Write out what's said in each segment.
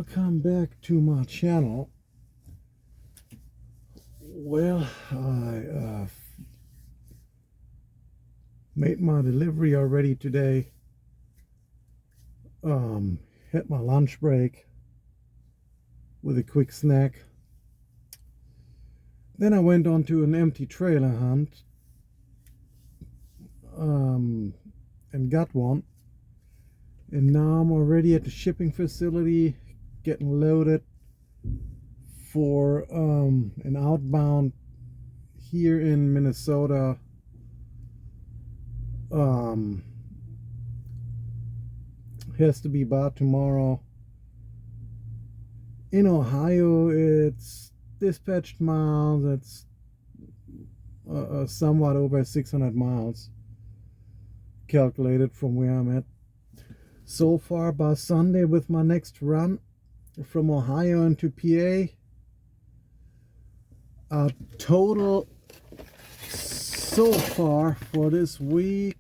Welcome back to my channel. Well, I made my delivery already today. Had my lunch break with a quick snack. Then I went on to an empty trailer hunt and got one. And now I'm already at the shipping facility getting loaded for an outbound here in Minnesota. Has to be bought tomorrow. In Ohio, it's dispatched miles. It's somewhat over 600 miles calculated from where I'm at. So far by Sunday with my next run from Ohio into PA, a total so far for this week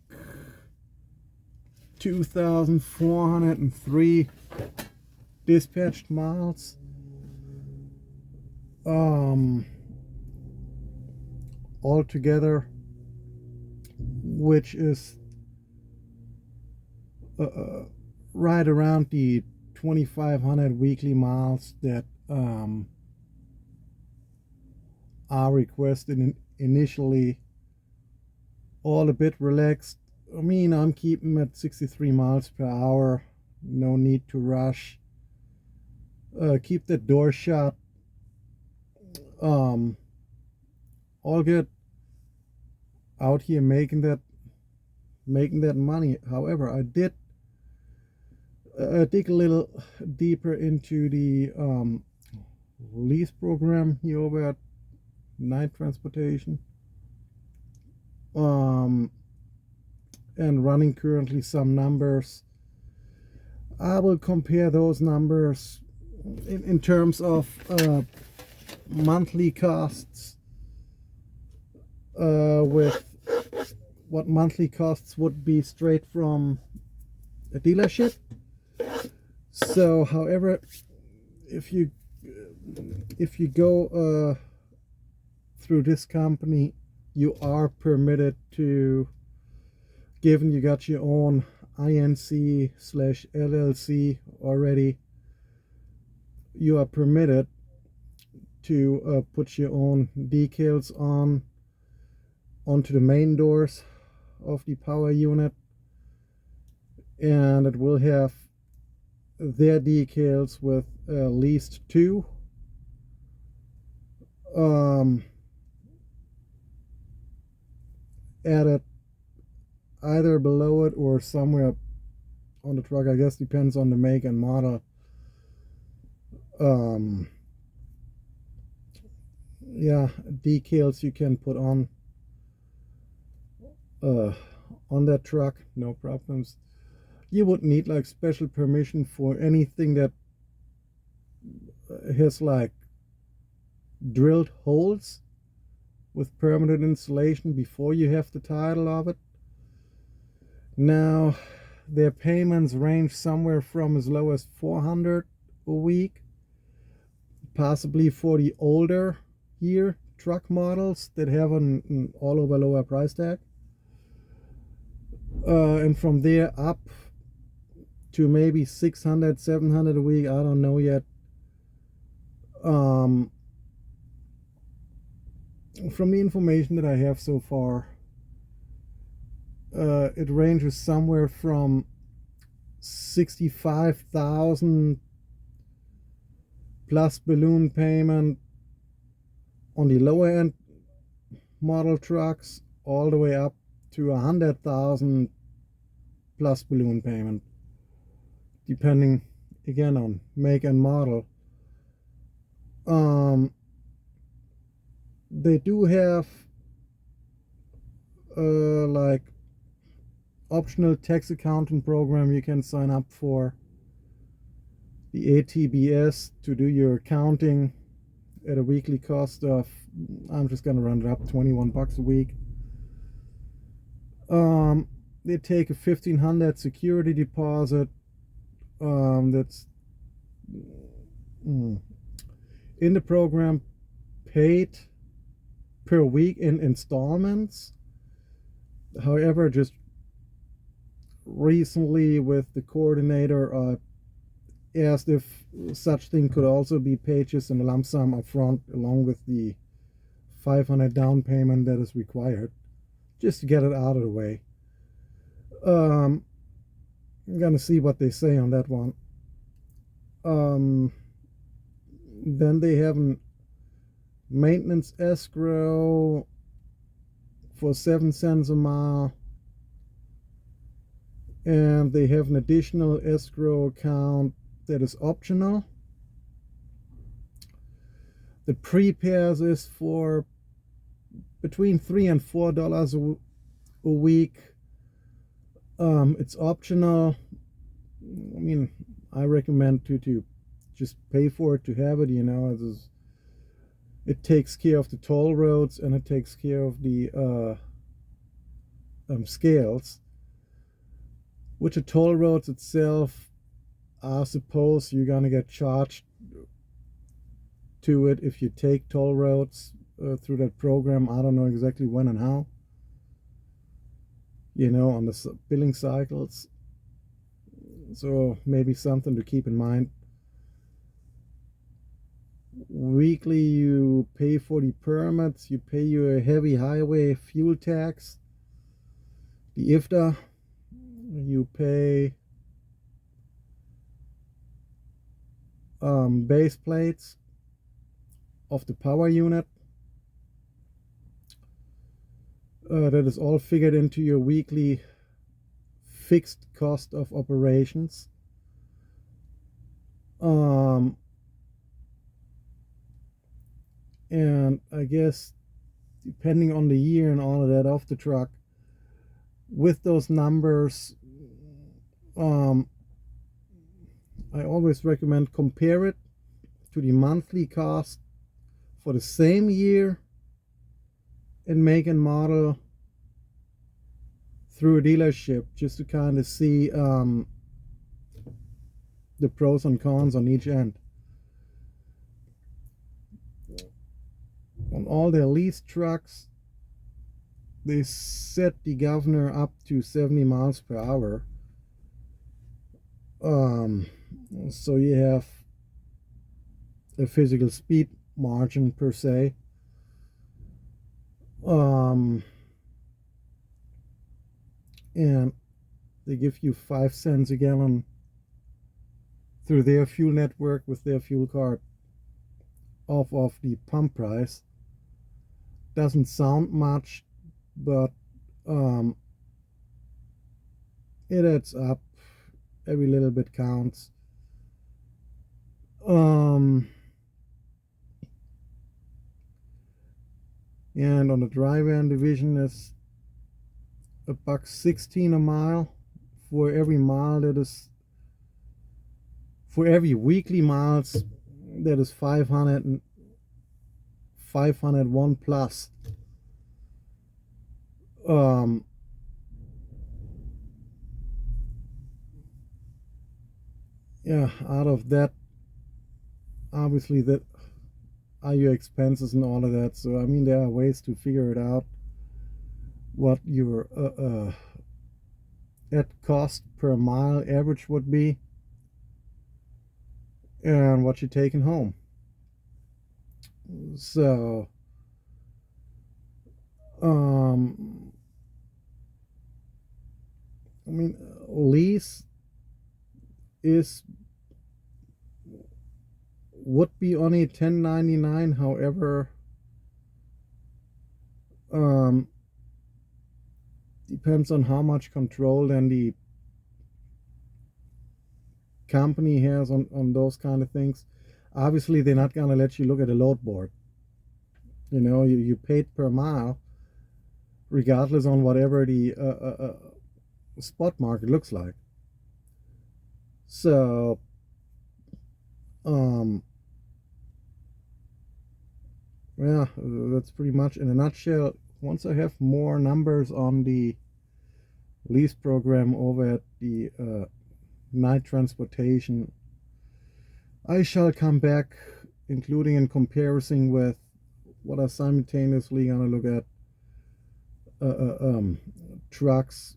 2,403 dispatched miles. Altogether, which is right around the 2,500 weekly miles that are requested initially. All a bit relaxed. I mean, I'm keeping at 63 miles per hour. No need to rush. Keep the door shut. All good. Out here making that money. However, I did dig a little deeper into the lease program here over at Night Transportation. And running currently some numbers. I will compare those numbers in terms of monthly costs with what monthly costs would be straight from a dealership. So, however, if you go through this company, you are permitted to, given you got your own INC/LLC already, you are permitted to put your own decals onto the main doors of the power unit, and it will have their decals with leased to. Added either below it or somewhere on the truck. I guess depends on the make and model. Yeah, decals you can put on that truck, no problems. You would need like special permission for anything that has like drilled holes with permanent installation before you have the title of it. Now, their payments range somewhere from as low as $400 a week, possibly for the older year truck models that have an all over lower price tag, and from there up to maybe $600, $700 a week. I don't know yet. From the information that I have so far, it ranges somewhere from 65,000 plus balloon payment on the lower end model trucks, all the way up to 100,000 plus balloon payment, depending again on make and model. They do have like optional tax accounting program you can sign up for, the ATBS, to do your accounting at a weekly cost of, I'm just gonna round it up, $21 a week. They take a $1,500 security deposit. That's in the program, paid per week in installments. However, just recently with the coordinator, asked if such thing could also be paid just in a lump sum upfront, along with the $500 down payment that is required, just to get it out of the way. I'm gonna see what they say on that one. Then they have a maintenance escrow for 7 cents a mile, and they have an additional escrow account that is optional. The pre-pairs is for between $3 and $4 a week. It's optional. I mean, I recommend to just pay for it to have it. You know, it takes care of the toll roads, and it takes care of the scales, which the toll roads itself, I suppose you're gonna get charged to it if you take toll roads through that program. I don't know exactly when and how, you know, on the billing cycles. So maybe something to keep in mind. Weekly, you pay for the permits, you pay your heavy highway fuel tax, the IFTA, you pay base plates of the power unit. That is all figured into your weekly fixed cost of operations. And I guess depending on the year and all of that of the truck, with those numbers, I always recommend compare it to the monthly cost for the same year and make and model through a dealership, just to kind of see the pros and cons on each end. On all their lease trucks, they set the governor up to 70 miles per hour. So you have a physical speed margin per se. And they give you 5 cents a gallon through their fuel network with their fuel card off of the pump price. Doesn't sound much, but it adds up. Every little bit counts. And on the dry van division is $1.16 a mile for every mile that is, for every weekly miles that is 501 plus. Yeah, out of that, obviously that are your expenses and all of that. So I mean, there are ways to figure it out, what your at cost per mile average would be, and what you're taking home. So I mean, lease would be only 1099. However, depends on how much control then the company has on those kind of things. Obviously, they're not gonna let you look at a load board. You know, you paid per mile, regardless on whatever the spot market looks like. So yeah, that's pretty much in a nutshell. Once I have more numbers on the lease program over at the night transportation, I shall come back, including in comparison with what are simultaneously going to look at trucks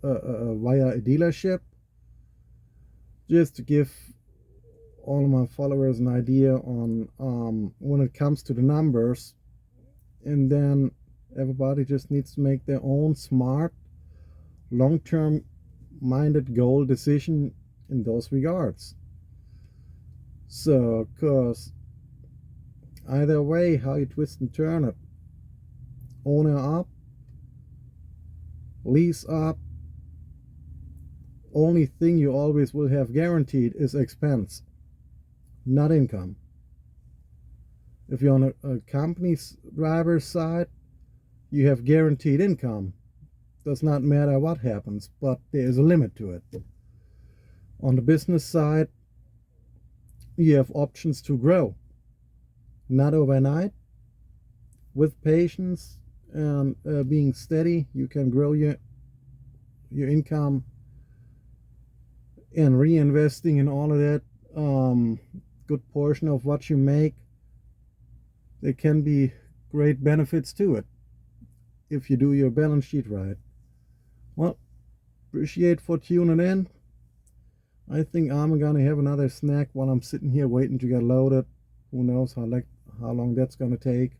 via a dealership, just to give all of my followers an idea on when it comes to the numbers. And then everybody just needs to make their own smart, long-term minded goal decision in those regards. So, because either way, how you twist and turn it, owner up, lease up, only thing you always will have guaranteed is expense, not income. If you're on a company's driver's side, you have guaranteed income. Does not matter what happens, but there is a limit to it. On the business side, you have options to grow. Not overnight. With patience and being steady, you can grow your income, and reinvesting in all of that good portion of what you make. There can be great benefits to it if you do your balance sheet right. Well, appreciate for tuning in. I think I'm gonna have another snack while I'm sitting here waiting to get loaded. Who knows how long that's gonna take.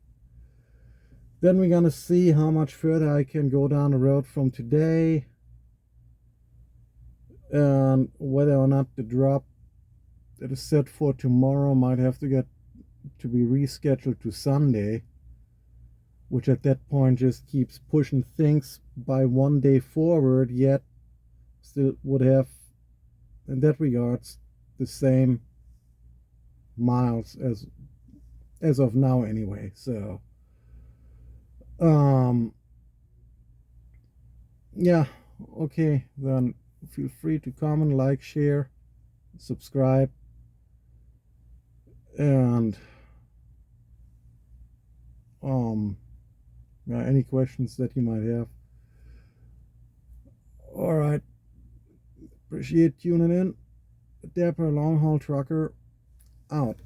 Then we're gonna see how much further I can go down the road from today, and whether or not the drop that is set for tomorrow might have to be rescheduled to Sunday, which at that point just keeps pushing things by one day forward, yet still would have, in that regards, the same miles as of now anyway. So yeah, okay, then feel free to comment, like, share, subscribe, and yeah, any questions that you might have. All right, appreciate tuning in. Dapper Long Haul Trucker out.